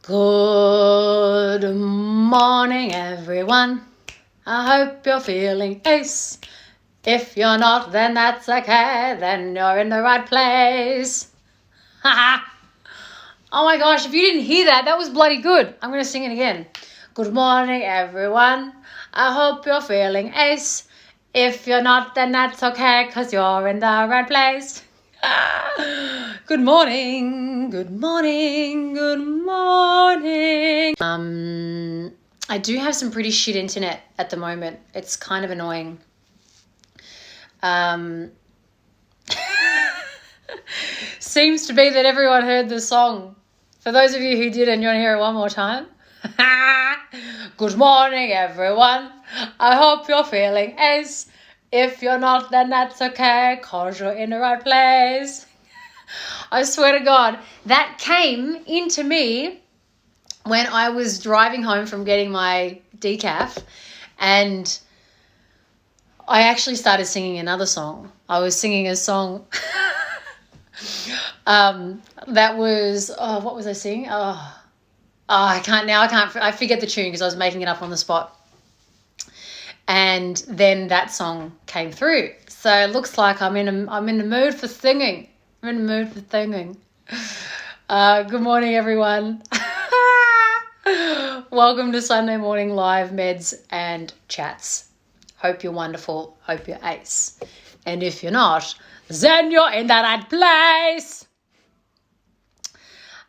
Good morning, everyone. I hope you're feeling ace. If you're not, then that's okay. Then you're in the right place. Haha. Oh my gosh, if you didn't hear that, that was bloody good. I'm going to sing it again. Good morning, everyone. I hope you're feeling ace. If you're not, then that's okay, because you're in the right place. Good morning, good morning, good morning. I do have some pretty shit internet at the moment. It's kind of annoying. Seems to be that everyone heard the song. For those of you who didn't, you want to hear it one more time? Good morning, everyone. I hope you're feeling ace. If you're not, then that's okay, because you're in the right place. I swear to God, that came into me when I was driving home from getting my decaf, and I actually started singing another song. I was singing a song that was, what was I singing? I forget the tune because I was making it up on the spot. And then that song came through. So it looks like I'm in the mood for singing. I'm in the mood for singing. Good morning, everyone. Welcome to Sunday Morning Live Meds and Chats. Hope you're wonderful. Hope you're ace. And if you're not, then you're in the right place.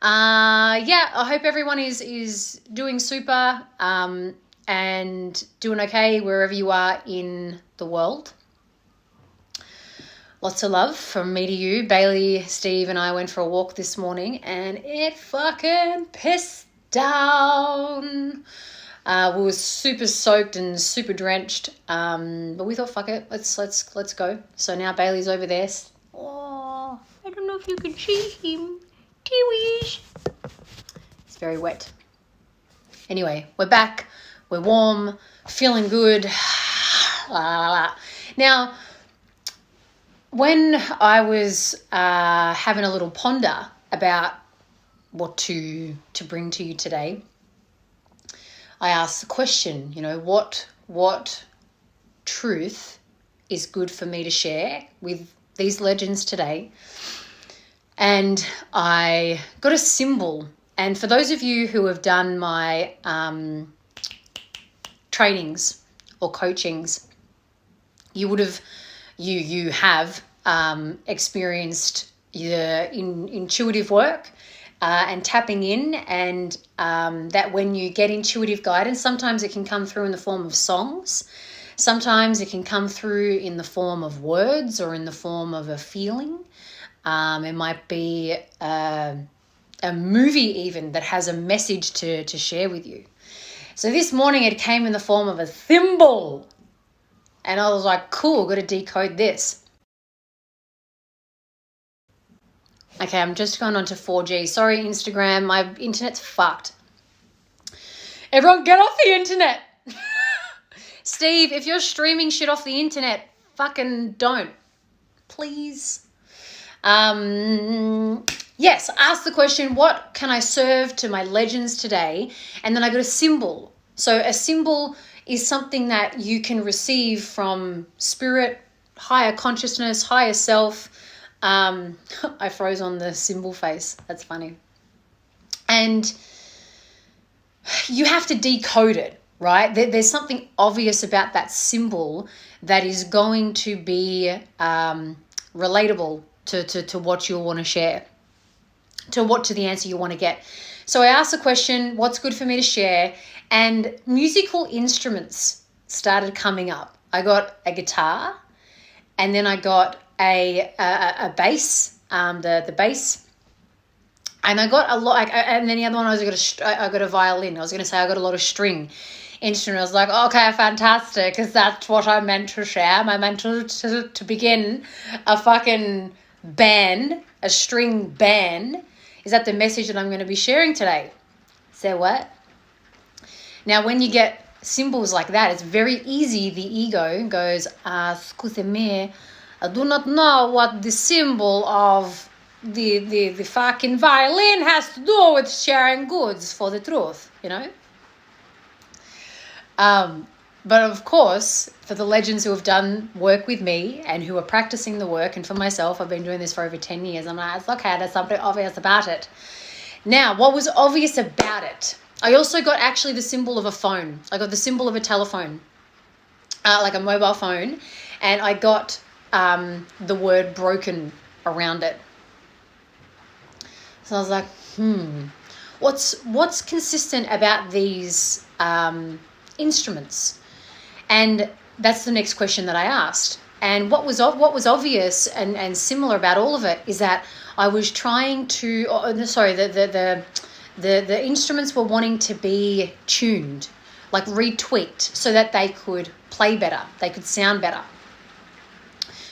I hope everyone is doing super and doing okay wherever you are in the world. Lots of love from me to you. Bailey, Steve and I went for a walk this morning and it fucking pissed down. We were super soaked and super drenched, but we thought, fuck it, let's go. So now Bailey's over there. Oh, I don't know if you can see him. Kiwis. It's very wet. Anyway, we're back. We're warm, feeling good. Now, when I was having a little ponder about what to bring to you today, I asked the question, what truth is good for me to share with these legends today? And I got a symbol. And for those of you who have done my trainings or coachings, you have experienced the intuitive work and tapping in, and that when you get intuitive guidance, sometimes it can come through in the form of songs. Sometimes it can come through in the form of words or in the form of a feeling. It might be a movie even that has a message to share with you. So this morning it came in the form of a thimble. And I was like, cool, got to decode this. Okay, I'm just going on to 4G. Sorry, Instagram, my internet's fucked. Everyone get off the internet. Steve, if you're streaming shit off the internet, fucking don't. Please. Yes, ask the question, what can I serve to my legends today? And then I got a symbol. So a symbol is something that you can receive from spirit, higher consciousness, higher self. I froze on the symbol face. That's funny. And you have to decode it, right? There's something obvious about that symbol that is going to be relatable to what you want to share, to the answer you want to get. So I asked the question, what's good for me to share? And musical instruments started coming up. I got a guitar, and then I got a bass, the bass, and I got a lot. And then the other one I got a violin. I was going to say I got a lot of string instrument. I was like, okay, fantastic, because that's what I meant to share. I meant to begin a fucking band, a string band. Is that the message that I'm going to be sharing today? Say what? Now, when you get symbols like that, it's very easy. The ego goes, excuse me, I do not know what the symbol of the fucking violin has to do with sharing goods for the truth, you know? But of course, for the legends who have done work with me and who are practicing the work, and for myself, I've been doing this for over 10 years. I'm like, it's okay, there's something obvious about it. Now, what was obvious about it? I also got actually the symbol of a phone. I got the symbol of a telephone, like a mobile phone, and I got the word broken around it. So I was like, what's consistent about these instruments? And that's the next question that I asked. And what was obvious and similar about all of it is that I was trying to, the instruments were wanting to be tuned, like retweaked, so that they could play better, they could sound better.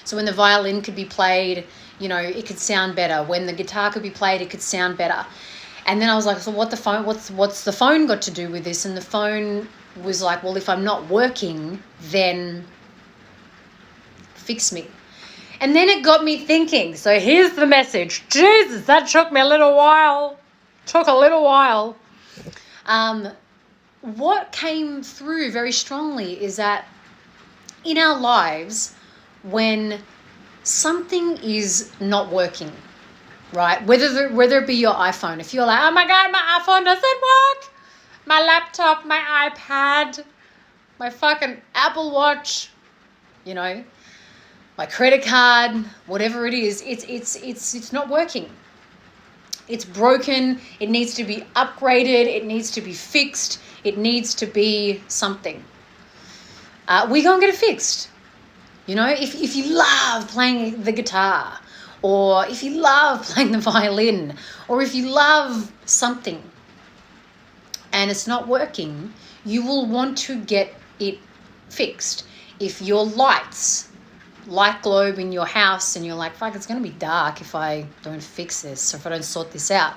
So when the violin could be played, you know, it could sound better. When the guitar could be played, it could sound better. And then I was like, so what's the phone got to do with this? And the phone was like, well, if I'm not working, then fix me. And then it got me thinking. So here's the message. Jesus, that took me a little while. What came through very strongly is that in our lives, when something is not working, right? Whether it be your iPhone, if you're like, oh my God, my iPhone doesn't work. My laptop, my iPad, my fucking Apple Watch, you know, my credit card, whatever it is, it's not working. It's broken. It needs to be upgraded. It needs to be fixed. It needs to be something. We go and get it fixed. You know, if you love playing the guitar, or if you love playing the violin, or if you love something and it's not working, you will want to get it fixed. If your light globe in your house and you're like, fuck, it's going to be dark if I don't fix this, or if I don't sort this out.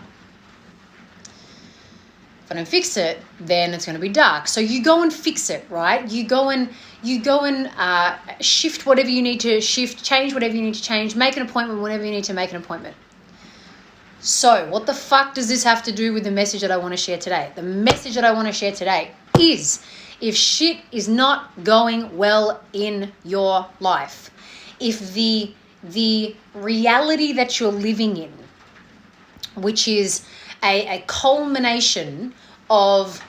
If I don't fix it, then it's going to be dark. So you go and fix it, right? You go and shift whatever you need to shift, change whatever you need to change, make an appointment whenever you need to make an appointment. So what the fuck does this have to do with the message that I want to share today? The message that I want to share today is, if shit is not going well in your life, if the reality that you're living in, which is a culmination of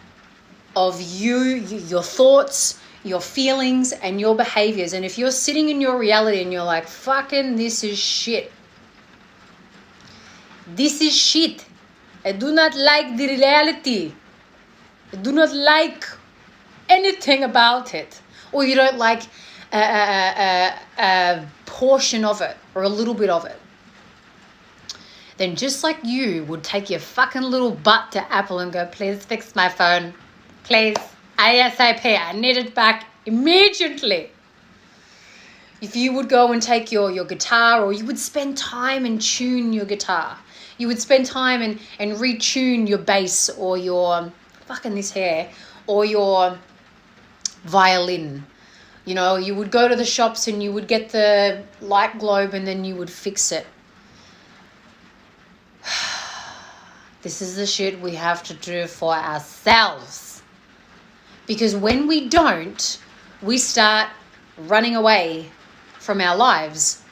you, your thoughts, your feelings, and your behaviors, and if you're sitting in your reality and you're like, fucking this is shit. This is shit. I do not like the reality. I do not like anything about it. Or you don't like a portion of it or a little bit of it. Then just like you would take your fucking little butt to Apple and go, please fix my phone. Please. ASAP. I need it back immediately. If you would go and take your guitar, or you would spend time and tune your guitar. You would spend time and retune your bass, or your fucking this hair, or your violin. You know, you would go to the shops and you would get the light globe and then you would fix it. This is the shit we have to do for ourselves. Because when we don't, we start running away from our lives.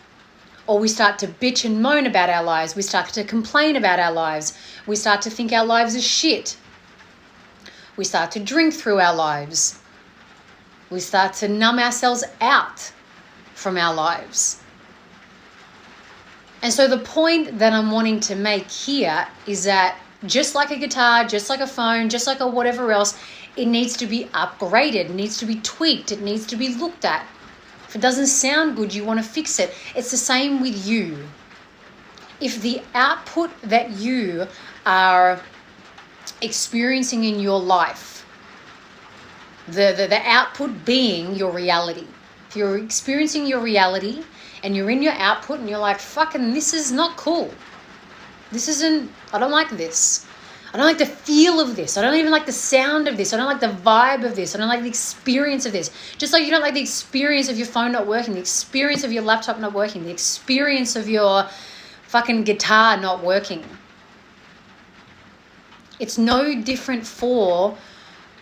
Or we start to bitch and moan about our lives. We start to complain about our lives. We start to think our lives are shit. We start to drink through our lives. We start to numb ourselves out from our lives. And so the point that I'm wanting to make here is that just like a guitar, just like a phone, just like a whatever else, it needs to be upgraded. It needs to be tweaked. It needs to be looked at. If it doesn't sound good, you want to fix it. It's the same with you. If the output that you are experiencing in your life, the output being your reality. If you're experiencing your reality and you're in your output and you're like, fucking, this is not cool. I don't like this. I don't like the feel of this. I don't even like the sound of this. I don't like the vibe of this. I don't like the experience of this. Just like you don't like the experience of your phone not working, the experience of your laptop not working, the experience of your fucking guitar not working. It's no different for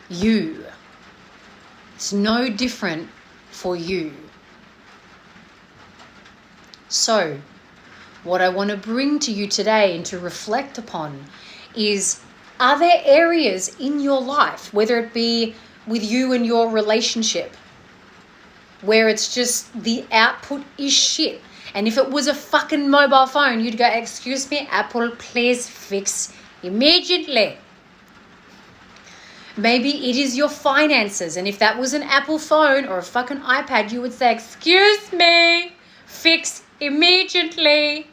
you. It's no different for you. So, what I want to bring to you today and to reflect upon is, are there areas in your life, whether it be with you and your relationship, where it's just the output is shit? And if it was a fucking mobile phone, you'd go, excuse me, Apple, please fix immediately. Maybe it is your finances. And if that was an Apple phone or a fucking iPad, you would say, excuse me, fix immediately.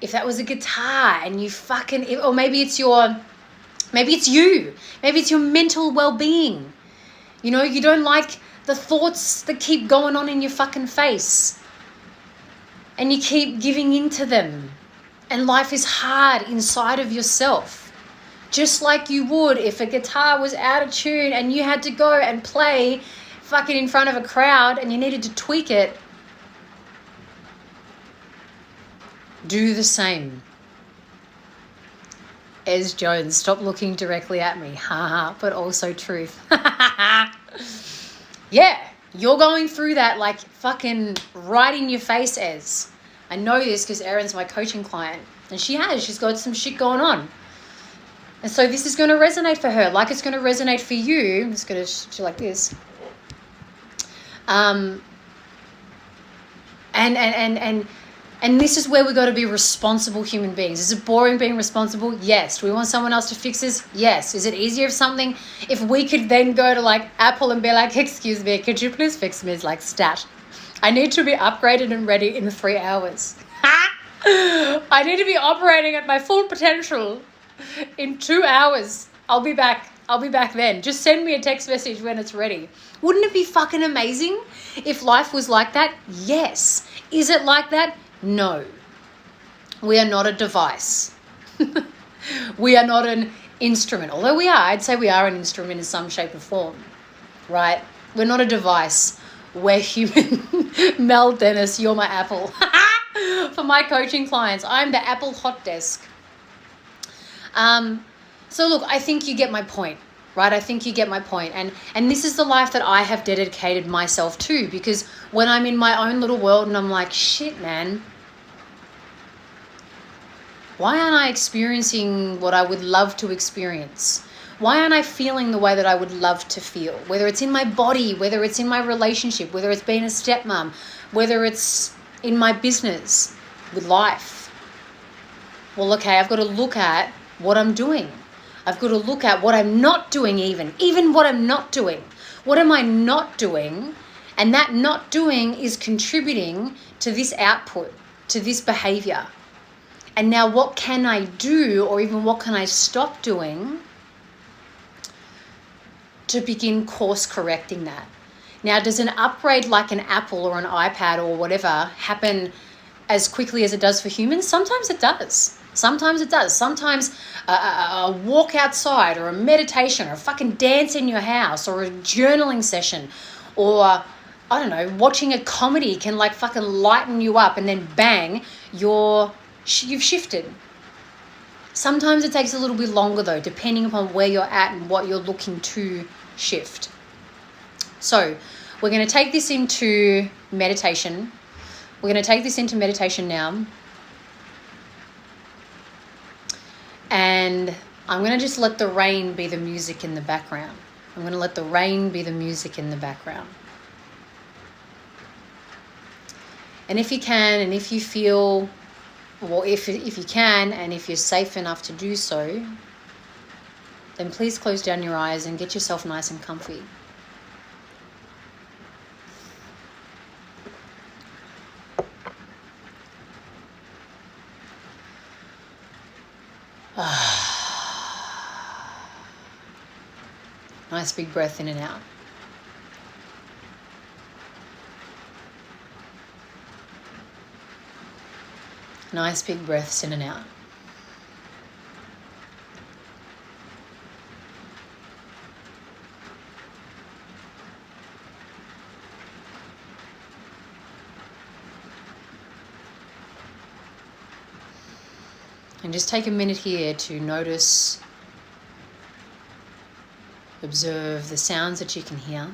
If that was a guitar and you fucking, or maybe it's you. Maybe it's your mental well-being. You know, you don't like the thoughts that keep going on in your fucking face. And you keep giving in to them. And life is hard inside of yourself. Just like you would if a guitar was out of tune and you had to go and play fucking in front of a crowd and you needed to tweak it. Do the same. Ez Jones, stop looking directly at me. Haha, but also truth. Yeah, you're going through that like fucking right in your face, Ez. I know this because Erin's my coaching client. And she's got some shit going on. And so this is going to resonate for her like it's going to resonate for you. I'm just going to do like this. And this is where we got to be responsible human beings. Is it boring being responsible? Yes. Do we want someone else to fix this? Yes. Is it easier if we could then go to like Apple and be like, excuse me, could you please fix me? It's like, stat. I need to be upgraded and ready in 3 hours. I need to be operating at my full potential in 2 hours. I'll be back then. Just send me a text message when it's ready. Wouldn't it be fucking amazing if life was like that? Yes. Is it like that? No. We are not a device. We are not an instrument. Although I'd say we are an instrument in some shape or form, right? We're not a device. We're human. Mel Dennis, you're my Apple. For my coaching clients, I'm the Apple hot desk. So look, I think you get my point, right? I think you get my point. And this is the life that I have dedicated myself to, because when I'm in my own little world and I'm like, shit, man, why aren't I experiencing what I would love to experience? Why aren't I feeling the way that I would love to feel? Whether it's in my body, whether it's in my relationship, whether it's being a stepmom, whether it's in my business, with life. Well, okay, I've got to look at what I'm doing. I've got to look at what I'm not doing even what I'm not doing. What am I not doing? And that not doing is contributing to this output, to this behavior. And now what can I do, or even what can I stop doing to begin course correcting that? Now, does an upgrade like an Apple or an iPad or whatever happen as quickly as it does for humans? Sometimes it does. Sometimes a walk outside or a meditation or a fucking dance in your house or a journaling session or, I don't know, watching a comedy can like fucking lighten you up, and then bang, you've shifted. Sometimes it takes a little bit longer though, depending upon where you're at and what you're looking to shift. So we're going to take this into meditation. We're going to take this into meditation now. And I'm going to just let the rain be the music in the background. I'm going to let the rain be the music in the background. And if you can, and if you feel, or if you can, and if you're safe enough to do so, then please close down your eyes and get yourself nice and comfy. Nice big breath in and out. Nice big breaths in and out. And just take a minute here to notice, observe the sounds that you can hear.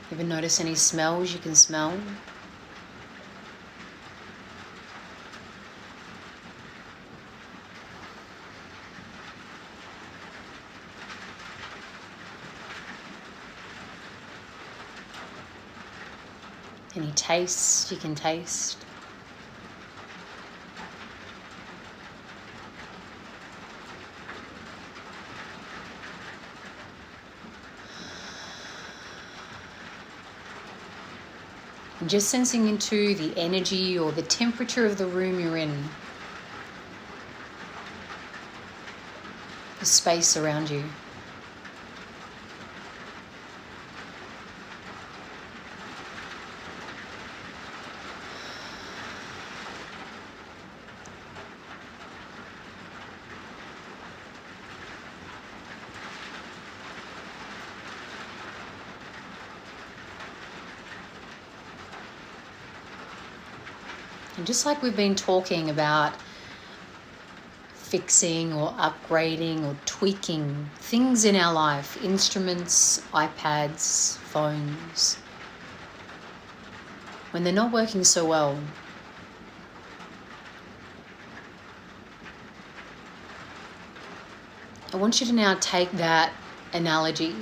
Even notice any smells you can smell. Any tastes you can taste. And just sensing into the energy or the temperature of the room you're in. The space around you. And just like we've been talking about fixing or upgrading or tweaking things in our life, instruments, iPads, phones, when they're not working so well, I want you to now take that analogy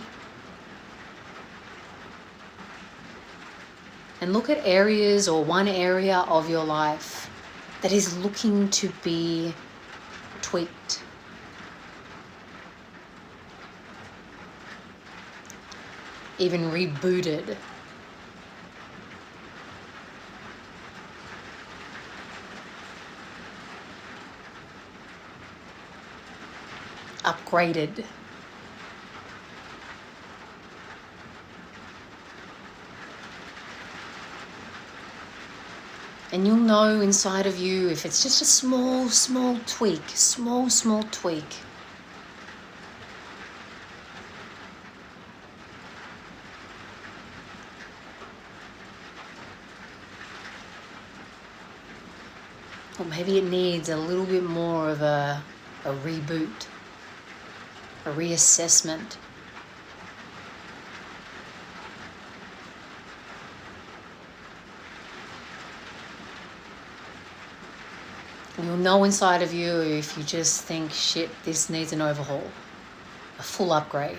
and look at areas or one area of your life that is looking to be tweaked. Even rebooted. Upgraded. And you'll know inside of you if it's just a small tweak, small tweak. Or maybe it needs a little bit more of a reboot, a reassessment. You'll know inside of you if you just think, shit, this needs an overhaul, a full upgrade.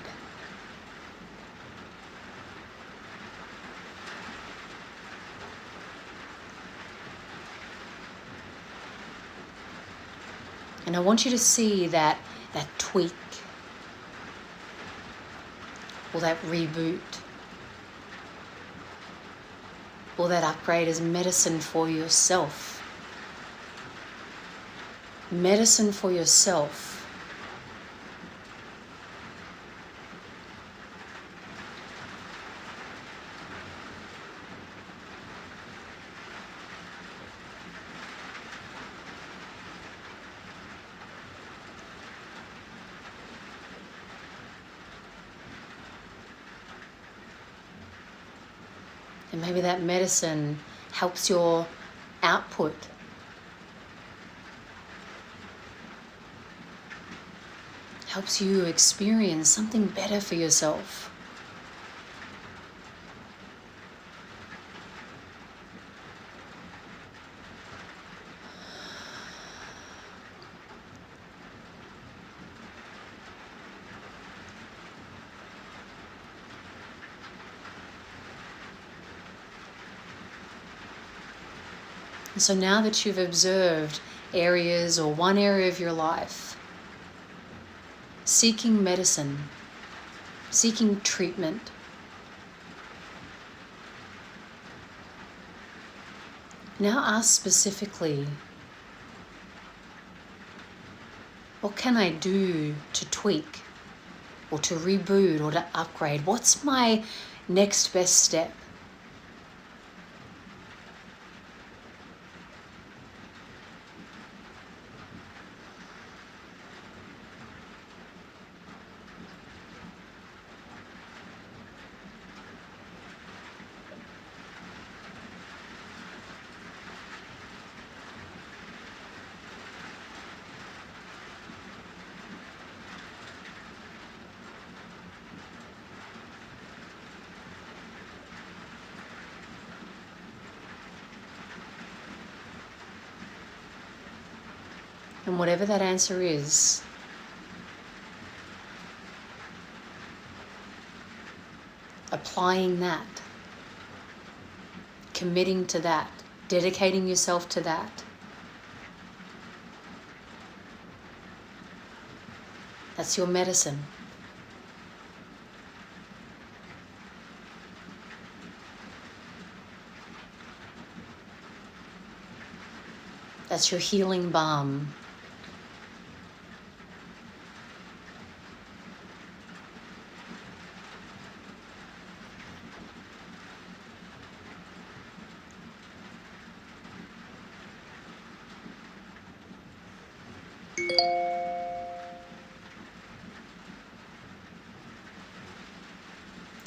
And I want you to see that tweak or that reboot or that upgrade as medicine for yourself. Medicine for yourself. And maybe that medicine helps your output. Helps you experience something better for yourself. And so now that you've observed areas or one area of your life, seeking medicine, seeking treatment, now ask specifically, what can I do to tweak or to reboot or to upgrade? What's my next best step. And whatever that answer is, applying that, committing to that, dedicating yourself to that, that's your medicine. That's your healing balm.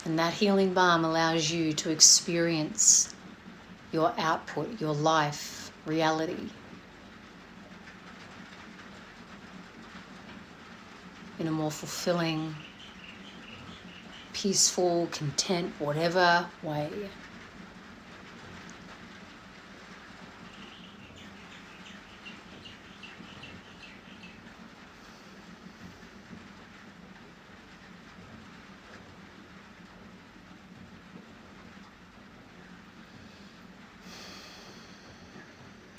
And that healing balm allows you to experience your output, your life, reality in a more fulfilling, peaceful, content, whatever way.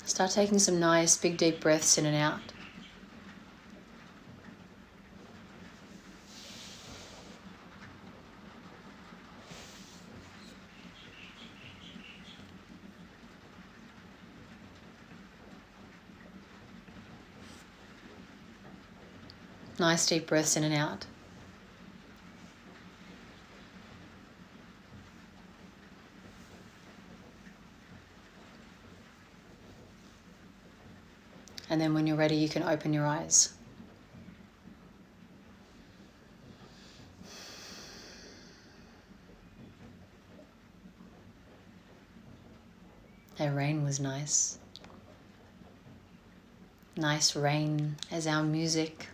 Start taking some nice big deep breaths in and out. Nice deep breaths in and out. And then when you're ready, you can open your eyes. That rain was nice. Nice rain as our music.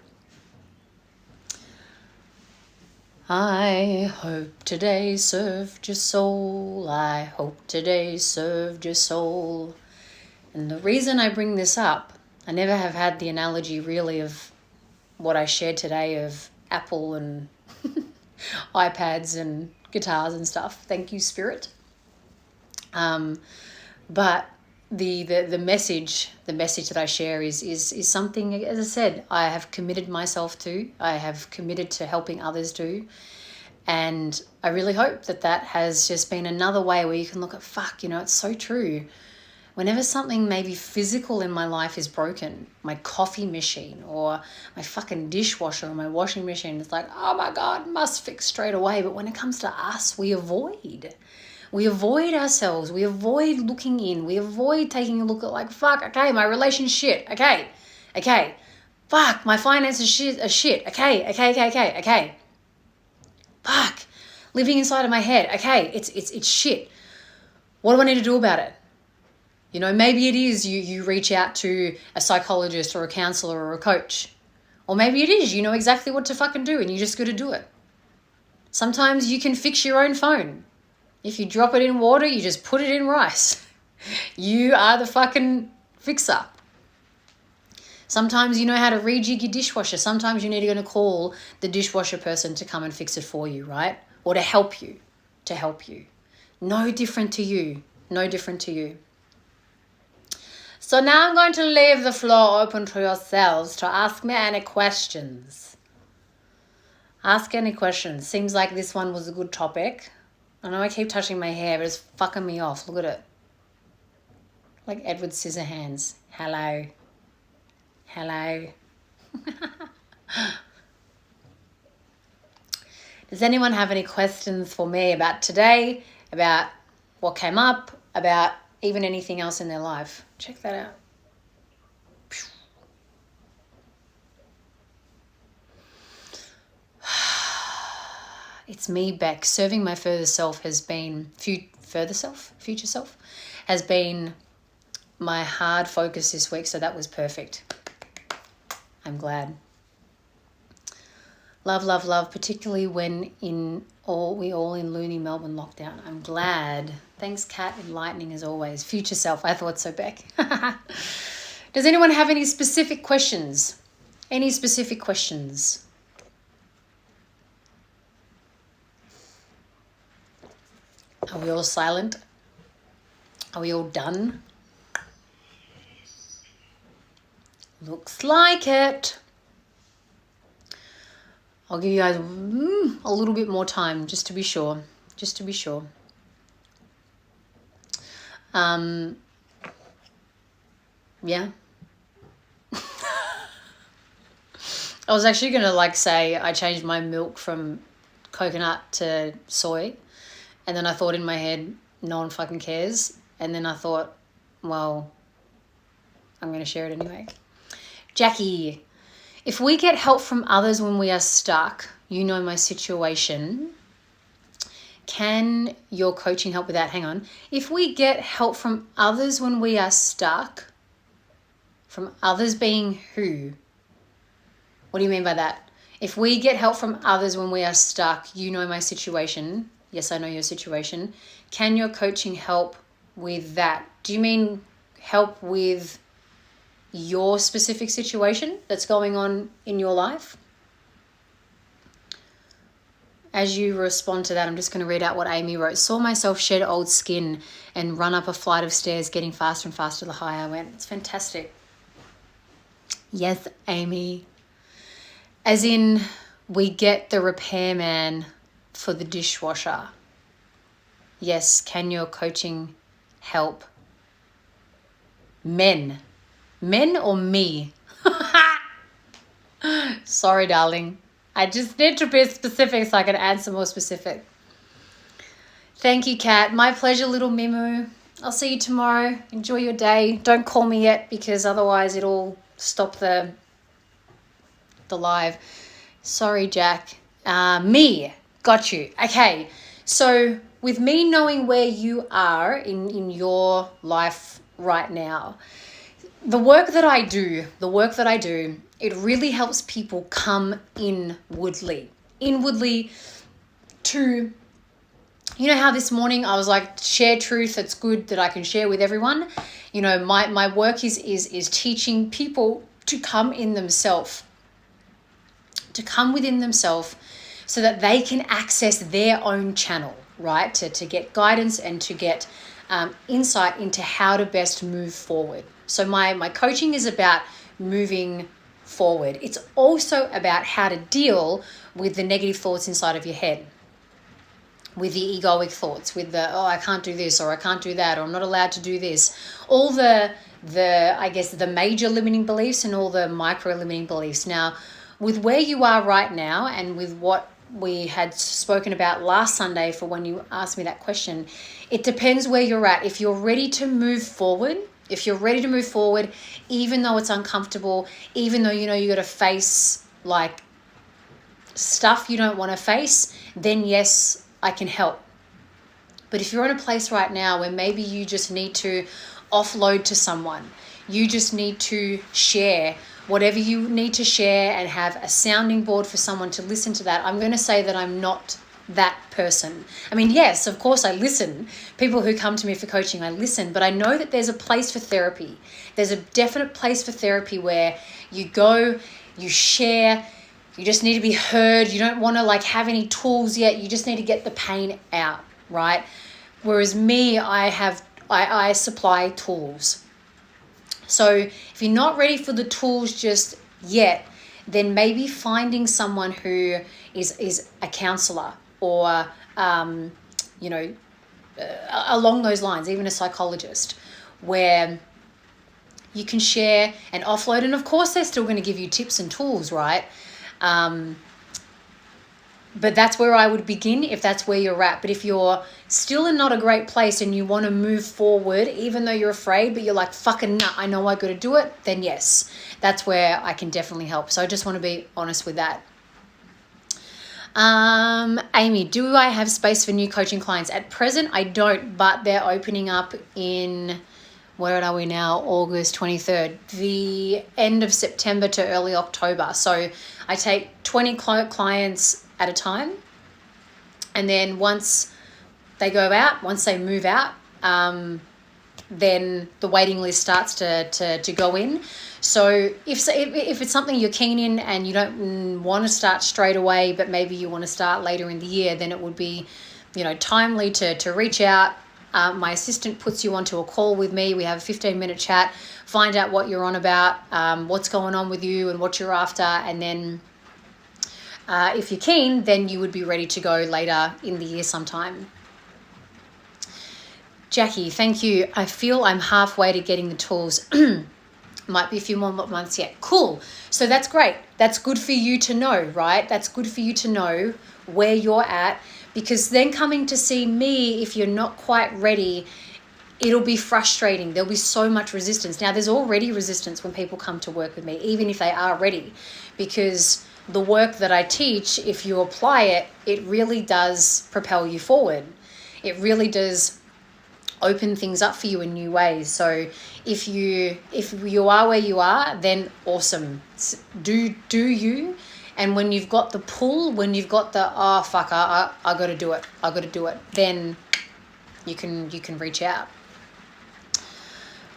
I hope today served your soul. I hope today served your soul. And the reason I bring this up, I never have had the analogy really of what I shared today of Apple and iPads and guitars and stuff. Thank you, Spirit. But the message that I share is something, as I said, I have committed myself to. I have committed to helping others do. And I really hope that has just been another way where you can look at, fuck, it's so true. Whenever something maybe physical in my life is broken, my coffee machine or my fucking dishwasher or my washing machine, it's like, oh my God, must fix straight away. But when it comes to us, we avoid ourselves. We avoid looking in. We avoid taking a look at like, fuck, okay, my relationship, okay. Fuck, my finances are shit. Okay. Fuck, living inside of my head. Okay, it's shit. What do I need to do about it? Maybe it is you reach out to a psychologist or a counselor or a coach. Or maybe it is you know exactly what to fucking do and you just got to do it. Sometimes you can fix your own phone. If you drop it in water, you just put it in rice. You are the fucking fixer. Sometimes you know how to rejig your dishwasher. Sometimes you need to go and call the dishwasher person to come and fix it for you, right? Or to help you. No different to you. So now I'm going to leave the floor open to yourselves to ask me any questions. Ask any questions. Seems like this one was a good topic. I know I keep touching my hair, but it's fucking me off. Look at it. Like Edward Scissorhands. Hello. Does anyone have any questions for me about today, about what came up, about even anything else in their life? Check that out. It's me, Beck. Serving my future self has been my hard focus this week, so that was perfect. I'm glad. Love, love, love, particularly when we all in loony Melbourne lockdown. I'm glad. Thanks, Kat. Enlightening as always. Future self. I thought so, Beck. Does anyone have any specific questions? Any specific questions? Are we all silent? Are we all done? Looks like it. I'll give you guys a little bit more time just to be sure. Yeah. I was actually going to say I changed my milk from coconut to soy. And then I thought in my head, no one fucking cares. And then I thought, well, I'm going to share it anyway. Jackie, if we get help from others when we are stuck, you know my situation, can your coaching help with that? Hang on. If we get help from others when we are stuck, from others being who? What do you mean by that? If we get help from others when we are stuck, you know my situation. Yes, I know your situation. Can your coaching help with that? Do you mean help with your specific situation that's going on in your life? As you respond to that, I'm just going to read out what Amy wrote. Saw myself shed old skin and run up a flight of stairs, getting faster and faster the higher I went. It's fantastic. Yes, Amy. As in, we get the repairman for the dishwasher. Yes, can your coaching help? Men or me? Sorry, darling. I just need to be specific so I can answer more specific. Thank you, Kat. My pleasure, little Mimu. I'll see you tomorrow. Enjoy your day. Don't call me yet because otherwise it'll stop the live. Sorry, Jack. Me. Got you. Okay. So with me knowing where you are in your life right now, the work that I do, it really helps people come inwardly to, you know how this morning I was like, share truth that's good that I can share with everyone. You know, my work is teaching people to come in themselves, to come within themselves so that they can access their own channel, right? To get guidance and to get insight into how to best move forward. So my coaching is about moving forward. It's also about how to deal with the negative thoughts inside of your head, with the egoic thoughts, with the, oh, I can't do this, or I can't do that, or I'm not allowed to do this. All the I guess the major limiting beliefs and all the micro limiting beliefs. Now, with where you are right now and with what we had spoken about last Sunday for when you asked me that question, it depends where you're at. If you're ready to move forward, even though it's uncomfortable, even though you know you got to face like stuff you don't want to face, then yes, I can help. But if you're in a place right now where maybe you just need to offload to someone, you just need to share whatever you need to share and have a sounding board for someone to listen to that, I'm going to say that I'm not that person. I mean, yes, of course I listen. People who come to me for coaching, I listen, but I know that there's a place for therapy. There's a definite place for therapy where you go, you share, you just need to be heard. You don't want to have any tools yet. You just need to get the pain out, right? Whereas me, I supply tools. So if you're not ready for the tools just yet, then maybe finding someone who is a counselor or, along those lines, even a psychologist, where you can share and offload. And of course, they're still going to give you tips and tools, right? But that's where I would begin if that's where you're at. But if you're still in not a great place and you want to move forward, even though you're afraid, but you're like, fucking nah, I know I got to do it, then yes, that's where I can definitely help. So I just want to be honest with that. Amy, do I have space for new coaching clients? At present, I don't, but they're opening up in, where are we now? August 23rd, the end of September to early October. So I take 20 clients at a time. And then once they go out, once they move out, then the waiting list starts to go in. So if it's something you're keen in and you don't want to start straight away, but maybe you want to start later in the year, then it would be, timely to reach out. My assistant puts you onto a call with me. We have a 15-minute chat, find out what you're on about, what's going on with you and what you're after. And then if you're keen, then you would be ready to go later in the year sometime. Jackie, thank you. I feel I'm halfway to getting the tools. Might be a few more months yet. Cool. So that's great. That's good for you to know, right? That's good for you to know where you're at, because then coming to see me, if you're not quite ready, it'll be frustrating. There'll be so much resistance. Now, there's already resistance when people come to work with me, even if they are ready, because the work that I teach, if you apply it, it really does propel you forward. It really does open things up for you in new ways. So if you are where you are, then awesome. Do you. And when you've got the pull, when you've got the I got to do it, then you can reach out.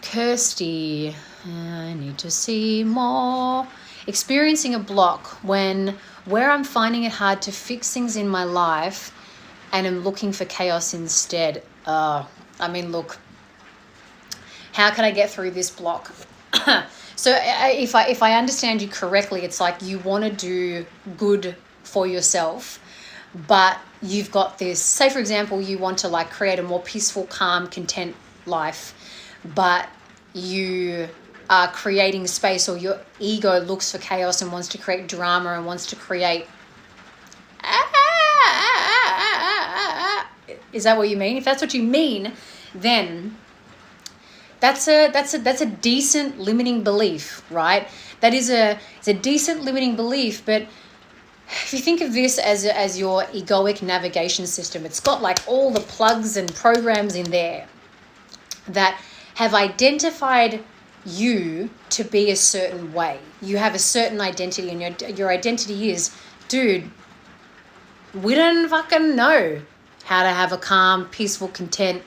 Kirsty, I need to see more. Experiencing a block where I'm finding it hard to fix things in my life and I'm looking for chaos instead. Look, how can I get through this block? So if I understand you correctly, it's like you want to do good for yourself, but you've got this, say for example, you want to like create a more peaceful, calm, content life, but you are creating space, or your ego looks for chaos and wants to create drama and wants to create. Is that what you mean? If that's what you mean, then that's a decent limiting belief, right? It's a decent limiting belief, but if you think of this as your egoic navigation system, it's got like all the plugs and programs in there that have identified you to be a certain way. You have a certain identity, and your identity is, dude, we don't fucking know how to have a calm, peaceful, content,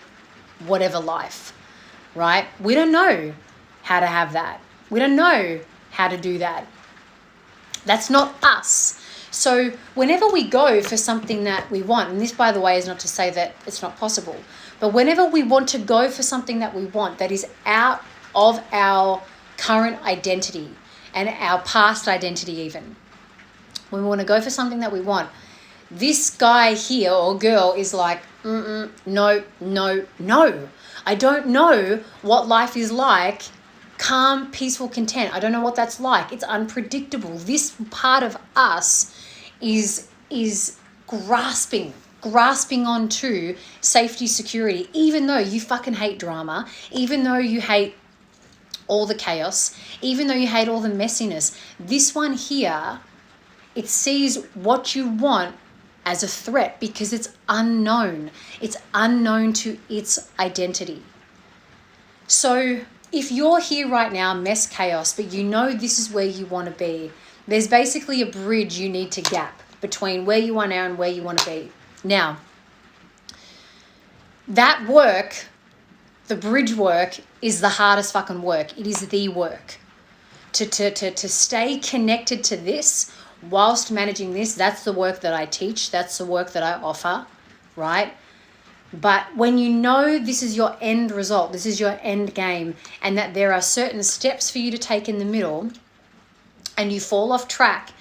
whatever life, right? We don't know how to have that. We don't know how to do that. That's not us. So whenever we go for something that we want, and this, by the way, is not to say that it's not possible, but whenever we want to go for something that we want that is out of our current identity and our past identity even, when we want to go for something that we want, this guy here or girl is like, no. I don't know what life is like, calm, peaceful, content. I don't know what that's like. It's unpredictable. This part of us is grasping onto safety, security, even though you fucking hate drama, even though you hate all the chaos, even though you hate all the messiness. This one here, it sees what you want as a threat because it's unknown. It's unknown to its identity. So if you're here right now, mess, chaos, but you know this is where you want to be, there's basically a bridge you need to gap between where you are now and where you want to be. Now, that work, the bridge work, is the hardest fucking work. It is the work. To stay connected to this whilst managing this, that's the work that I teach. That's the work that I offer, right? But when you know this is your end result, this is your end game, and that there are certain steps for you to take in the middle, and you fall off track,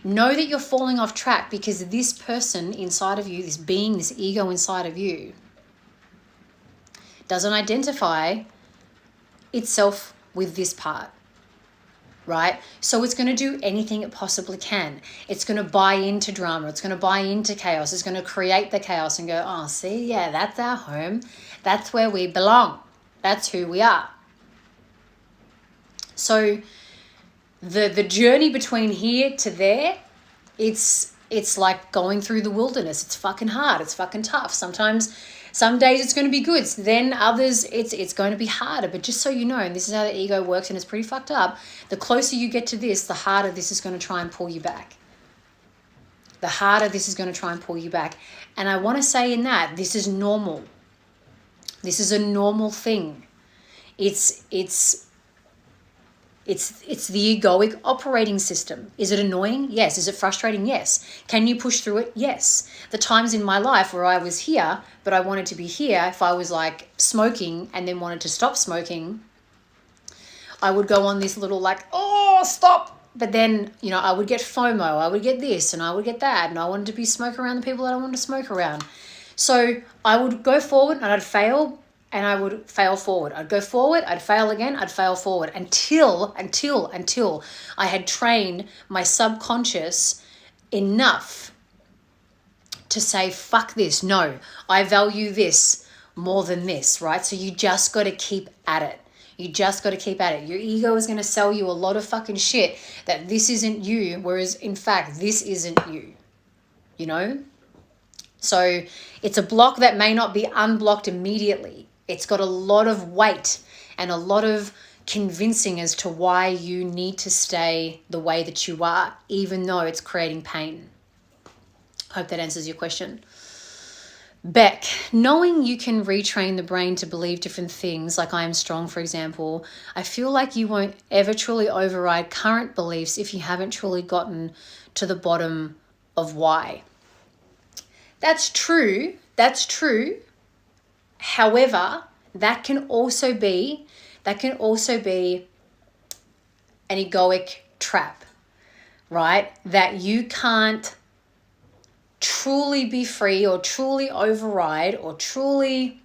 know that you're falling off track because this person inside of you, this being, this ego inside of you, doesn't identify itself with this part. right? So it's going to do anything it possibly can. It's going to buy into drama. It's going to buy into chaos. It's going to create the chaos and go, oh, see, yeah, that's our home. That's where we belong. That's who we are. So the journey between here to there, it's like going through the wilderness. It's fucking hard. It's fucking tough. Sometimes, some days it's going to be good. Then others, it's going to be harder. But just so you know, and this is how the ego works, and it's pretty fucked up, the closer you get to this, the harder this is going to try and pull you back. The harder this is going to try and pull you back. And I want to say in that, this is normal. This is a normal thing. It's the egoic operating system. Is it annoying? Yes. Is it frustrating? Yes. Can you push through it? Yes. The times in my life where I was here, but I wanted to be here, if I was like smoking and then wanted to stop smoking, I would go on this little like, oh, stop. But then, you know, I would get FOMO. I would get this and I would get that. And I wanted to be smoke around the people that I wanted to smoke around. So I would go forward and I'd fail. And I would fail forward. I'd go forward, I'd fail again, I'd fail forward until I had trained my subconscious enough to say, fuck this. No, I value this more than this, right? So you just got to keep at it. You just got to keep at it. Your ego is going to sell you a lot of fucking shit that this isn't you, whereas in fact, this isn't you, you know? So it's a block that may not be unblocked immediately. It's got a lot of weight and a lot of convincing as to why you need to stay the way that you are, even though it's creating pain. Hope that answers your question. Beck, knowing you can retrain the brain to believe different things, like I am strong, for example, I feel like you won't ever truly override current beliefs if you haven't truly gotten to the bottom of why. That's true. That's true. However, that can also be an egoic trap, right? That you can't truly be free or truly override or truly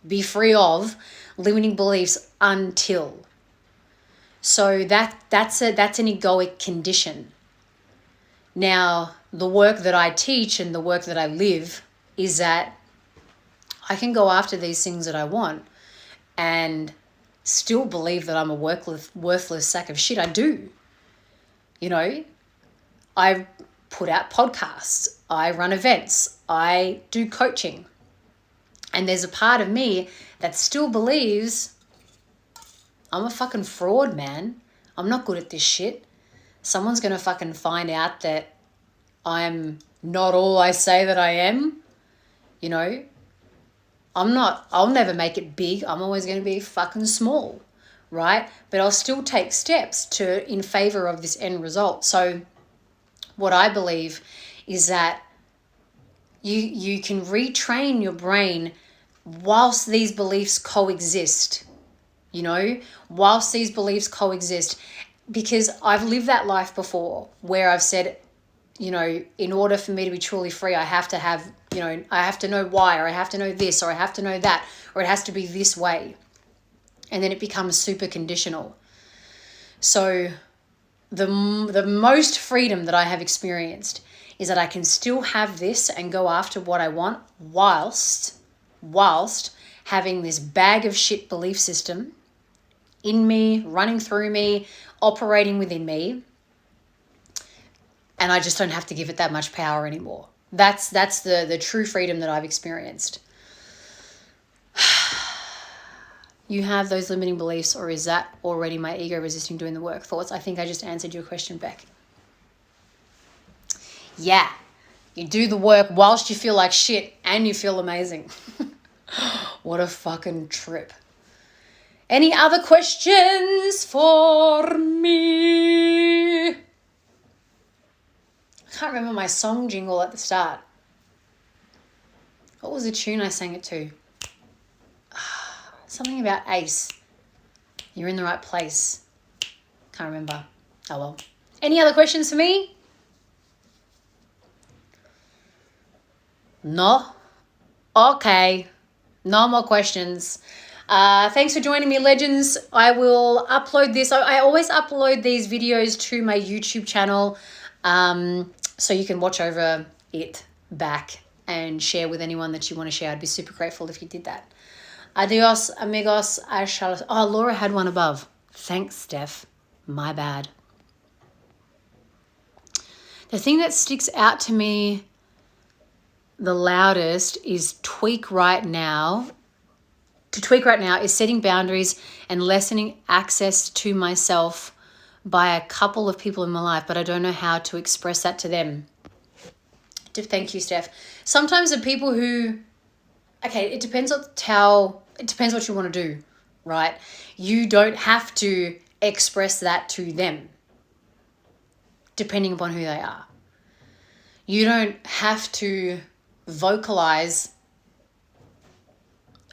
be free of limiting beliefs until. So that's an egoic condition. Now, the work that I teach and the work that I live is that I can go after these things that I want and still believe that I'm a worthless sack of shit. I do. You know, I put out podcasts. I run events. I do coaching. And there's a part of me that still believes I'm a fucking fraud, man. I'm not good at this shit. Someone's going to fucking find out that I'm not all I say that I am. You know, I'll never make it big. I'm always going to be fucking small, right? But I'll still take steps in favor of this end result. So what I believe is that you can retrain your brain whilst these beliefs coexist, you know, whilst these beliefs coexist, because I've lived that life before where I've said, you know, in order for me to be truly free, I have to have, you know, I have to know why, or I have to know this, or I have to know that, or it has to be this way. And then it becomes super conditional. So the most freedom that I have experienced is that I can still have this and go after what I want whilst having this bag of shit belief system in me, running through me, operating within me. And I just don't have to give it that much power anymore. That's the true freedom that I've experienced. You have those limiting beliefs, or is that already my ego resisting doing the work? Thoughts? I think I just answered your question, Beck. Yeah, you do the work whilst you feel like shit and you feel amazing. What a fucking trip. Any other questions for me? I can't remember my song jingle at the start. What was the tune I sang it to? Something about Ace. You're in the right place. Can't remember. Oh well. Any other questions for me? No? Okay. No more questions. Thanks for joining me, legends. I will upload this. I always upload these videos to my YouTube channel, so you can watch over it back and share with anyone that you want to share. I'd be super grateful if you did that. Adios, amigos. I shall... Oh, Laura had one above. Thanks, Steph. My bad. The thing that sticks out to me the loudest is To tweak right now is setting boundaries and lessening access to myself by a couple of people in my life, but I don't know how to express that to them. Thank you, Steph. Sometimes the people who, it depends what you want to do, right? You don't have to express that to them, depending upon who they are. You don't have to vocalize,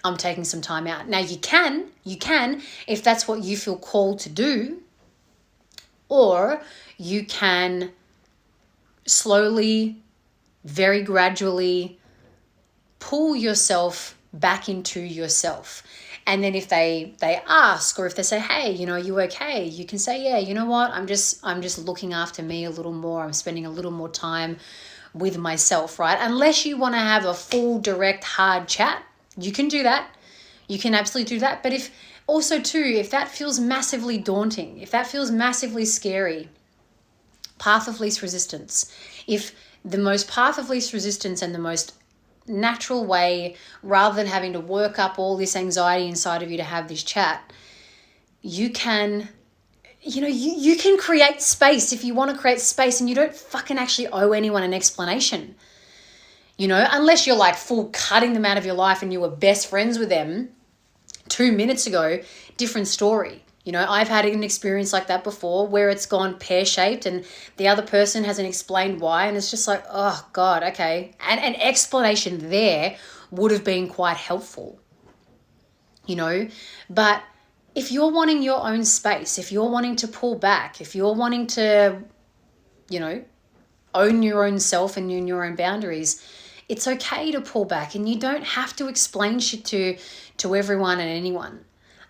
I'm taking some time out. Now you can if that's what you feel called to do, or you can slowly, very gradually pull yourself back into yourself. And then if they ask, or if they say, hey, you okay? You can say, yeah, you know what? I'm just looking after me a little more. I'm spending a little more time with myself, right? Unless you want to have a full, direct, hard chat, you can do that. You can absolutely do that. But if that feels massively daunting, if that feels massively scary, path of least resistance. If the most path of least resistance and the most natural way, rather than having to work up all this anxiety inside of you to have this chat, you can create space if you want to create space, and you don't fucking actually owe anyone an explanation. Unless you're like full cutting them out of your life and you were best friends with them 2 minutes ago, different story. I've had an experience like that before where it's gone pear-shaped and the other person hasn't explained why, and it's just like, oh God, okay. And an explanation there would have been quite helpful, But if you're wanting your own space, if you're wanting to pull back, if you're wanting to, own your own self and your own boundaries, it's okay to pull back, and you don't have to explain shit to everyone and anyone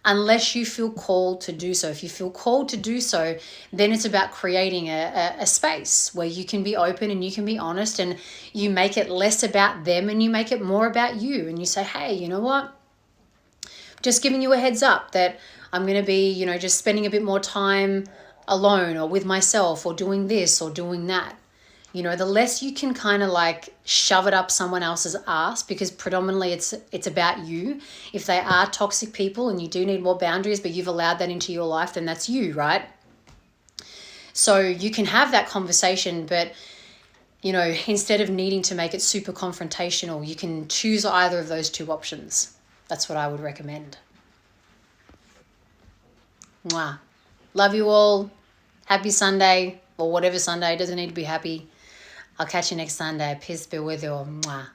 unless you feel called to do so. If you feel called to do so, then it's about creating a space where you can be open and you can be honest, and you make it less about them and you make it more about you. And you say, hey, you know what? Just giving you a heads up that I'm going to be, just spending a bit more time alone or with myself or doing this or doing that. The less you can kind of like shove it up someone else's ass, because predominantly it's about you. If they are toxic people and you do need more boundaries, but you've allowed that into your life, then that's you, right? So you can have that conversation, but, instead of needing to make it super confrontational, you can choose either of those two options. That's what I would recommend. Mwah. Love you all. Happy Sunday, or whatever Sunday. Doesn't need to be happy. I'll catch you next Sunday. Peace be with you. Mwah.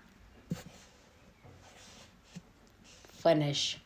Finish.